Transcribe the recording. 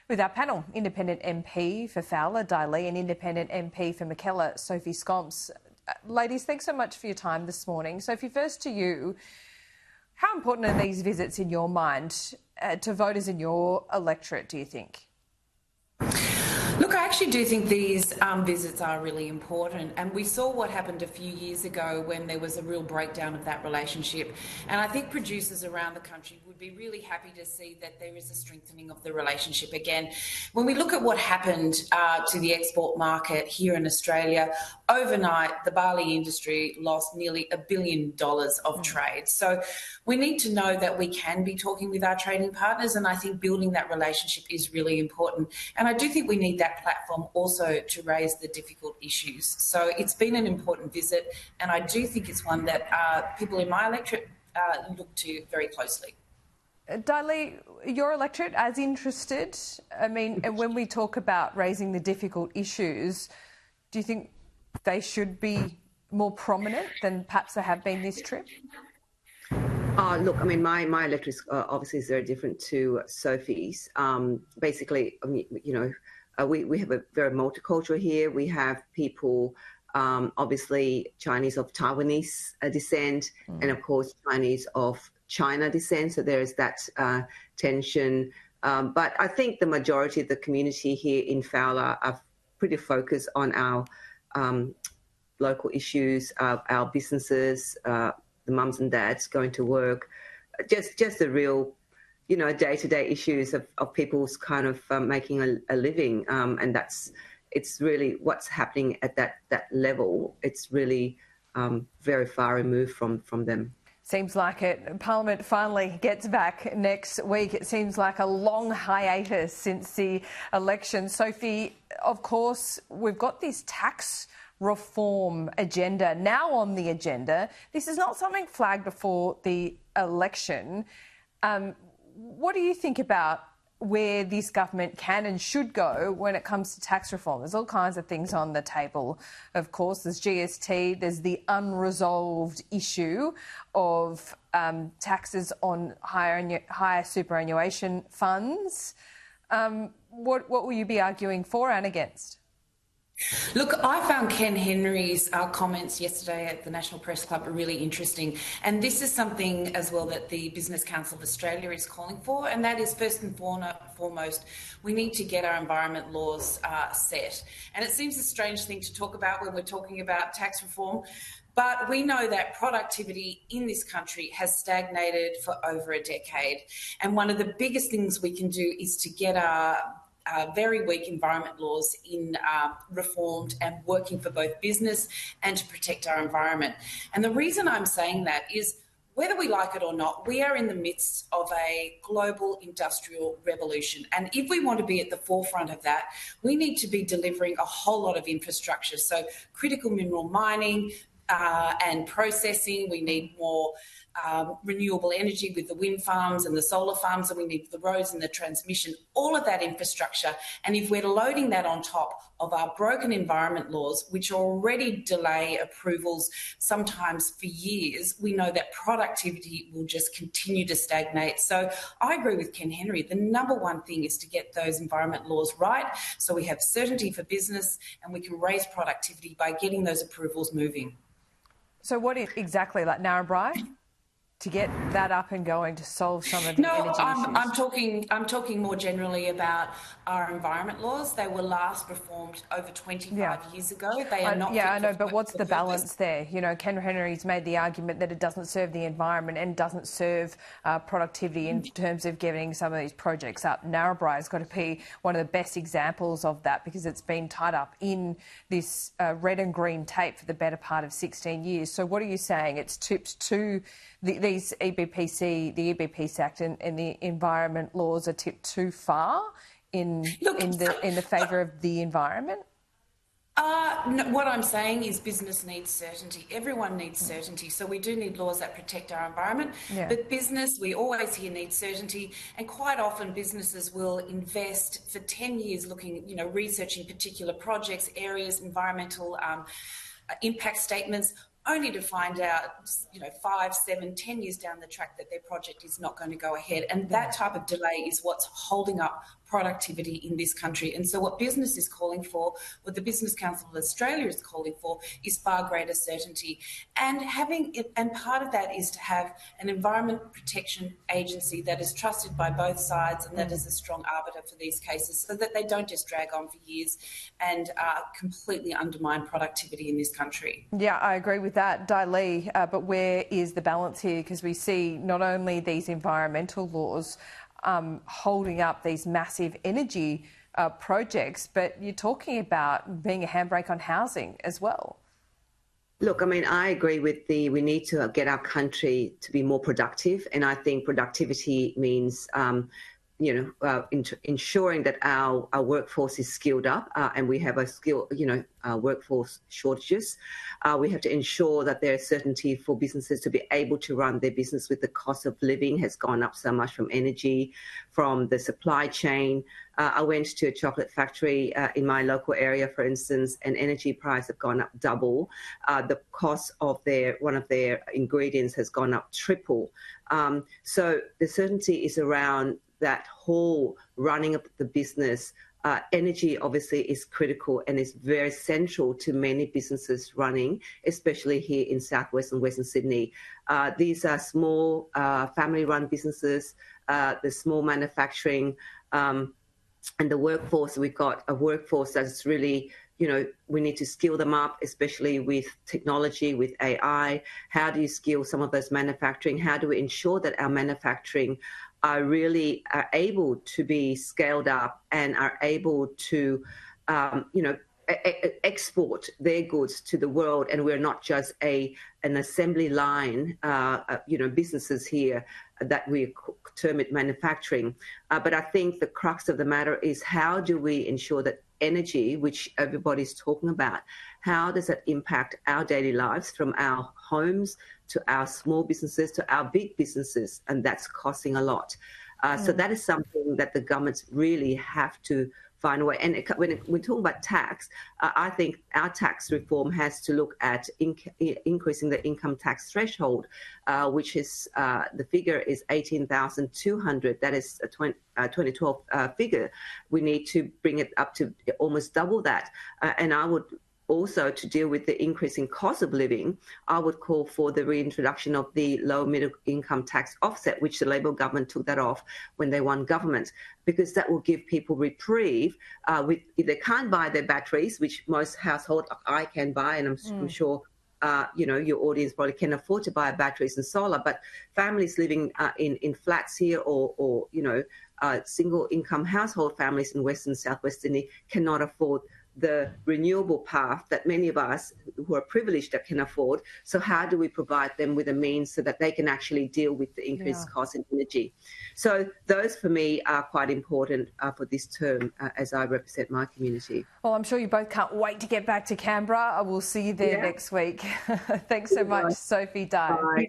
with our panel, Independent MP for Fowler, Dai Le, and Independent MP for Mackellar, Sophie Scomps. Ladies, thanks so much for your time this morning. Sophie, first to you, how important are these visits in your mind to voters in your electorate, do you think? Look, I actually do think these visits are really important, and we saw what happened a few years ago when there was a real breakdown of that relationship, and I think producers around the country would be really happy to see that there is a strengthening of the relationship again. When we look at what happened to the export market here in Australia, overnight the barley industry lost nearly $1 billion of trade. So we need to know that we can be talking with our trading partners, and I think building that relationship is really important. And I do think we need that platform also to raise the difficult issues. So it's been an important visit, and I do think it's one that people in my electorate look to very closely. Dai Le, your electorate as interested? I mean, when we talk about raising the difficult issues, do you think they should be more prominent than perhaps they have been this trip? Look, I mean, my electorate obviously is very different to Sophie's. Basically, you know, we have a very multicultural here. We have people, obviously Chinese of Taiwanese descent, and of course Chinese of China descent. So there is that tension. But I think the majority of the community here in Fowler are pretty focused on our local issues, our businesses, the mums and dads going to work, just the real, you know, day-to-day issues of people's kind of making a living. And it's really what's happening at that level. It's really very far removed from them. Seems like it. Parliament finally gets back next week. It seems like a long hiatus since the election. Sophie, of course, we've got this tax reform agenda now on the agenda. This is not something flagged before the election. What do you think about where this government can and should go when it comes to tax reform? There's all kinds of things on the table. Of course, there's GST, there's the unresolved issue of taxes on higher superannuation funds. What will you be arguing for and against? Look, I found Ken Henry's comments yesterday at the National Press Club really interesting, and this is something as well that the Business Council of Australia is calling for, and that is first and foremost, we need to get our environment laws set. And it seems a strange thing to talk about when we're talking about tax reform, but we know that productivity in this country has stagnated for over a decade, and one of the biggest things we can do is to get our very weak environment laws reformed and working for both business and to protect our environment. And the reason I'm saying that is, whether we like it or not, we are in the midst of a global industrial revolution. And if we want to be at the forefront of that, we need to be delivering a whole lot of infrastructure. So critical mineral mining and processing, we need more renewable energy with the wind farms and the solar farms, and we need the roads and the transmission, all of that infrastructure. And if we're loading that on top of our broken environment laws, which already delay approvals sometimes for years, we know that productivity will just continue to stagnate. So I agree with Ken Henry. The number one thing is to get those environment laws right so we have certainty for business and we can raise productivity by getting those approvals moving. So what exactly, like Narrabri, to get that up and going to solve some of the energy issues? I'm talking more generally about our environment laws. They were last reformed over 25 years ago. They are not. Yeah, I know, but what's the balance there? You know, Ken Henry's made the argument that it doesn't serve the environment and doesn't serve productivity in terms of getting some of these projects up. Narrabri has got to be one of the best examples of that because it's been tied up in this red and green tape for the better part of 16 years. So what are you saying? It's tipped to these EBPC, the EBPC Act and the environment laws are tipped too far in the favour of the environment? No, what I'm saying is business needs certainty. Everyone needs certainty. So we do need laws that protect our environment. Yeah. But business, we always hear, needs certainty. And quite often businesses will invest for 10 years looking, researching particular projects, areas, environmental impact statements, only to find out, 5, 7, 10 years down the track that their project is not going to go ahead. And that type of delay is what's holding up productivity in this country. And so what business is calling for, what the Business Council of Australia is calling for, is far greater certainty. And part of that is to have an environment protection agency that is trusted by both sides and that is a strong arbiter for these cases, so that they don't just drag on for years and completely undermine productivity in this country. Yeah, I agree with that, Dai Li, but where is the balance here? Because we see not only these environmental laws holding up these massive energy projects, but you're talking about being a handbrake on housing as well. Look, I mean, I agree with we need to get our country to be more productive. And I think productivity means, ensuring that our workforce is skilled up and we have a workforce shortages. We have to ensure that there is certainty for businesses to be able to run their business with the cost of living has gone up so much from energy, from the supply chain. I went to a chocolate factory in my local area, for instance, and energy price have gone up double. The cost of one of their ingredients has gone up triple. So the certainty is around that whole running of the business. Energy obviously is critical and is very central to many businesses running, especially here in Southwest and Western Sydney. These are small family-run businesses, the small manufacturing, and the workforce. We've got a workforce that's really, we need to skill them up, especially with technology, with AI. How do you skill some of those manufacturing? How do we ensure that our manufacturing are able to be scaled up and are able to, export their goods to the world, and we're not just an assembly line, businesses here that we term it manufacturing. But I think the crux of the matter is, how do we ensure that energy, which everybody's talking about, how does that impact our daily lives, from our homes to our small businesses to our big businesses? And that's costing a lot. So that is something that the governments really have to find a way. And when we talk about tax, I think our tax reform has to look at increasing the income tax threshold, which is the figure is 18,200. That is a 2012 figure. We need to bring it up to almost double that. And I would also, to deal with the increasing cost of living, I would call for the reintroduction of the low middle income tax offset, which the Labor government took that off when they won government, because that will give people reprieve. If they can't buy their batteries, which most households I can buy, and I'm sure your audience probably can afford to buy batteries and solar, but families living in flats here or single income household families in Western Southwest Sydney cannot afford the renewable path that many of us who are privileged that can afford. So how do we provide them with a means so that they can actually deal with the increased cost in energy? So those for me are quite important for this term as I represent my community. Well, I'm sure you both can't wait to get back to Canberra. I will see you there next week. Thanks so much, Sophie Dai. Bye.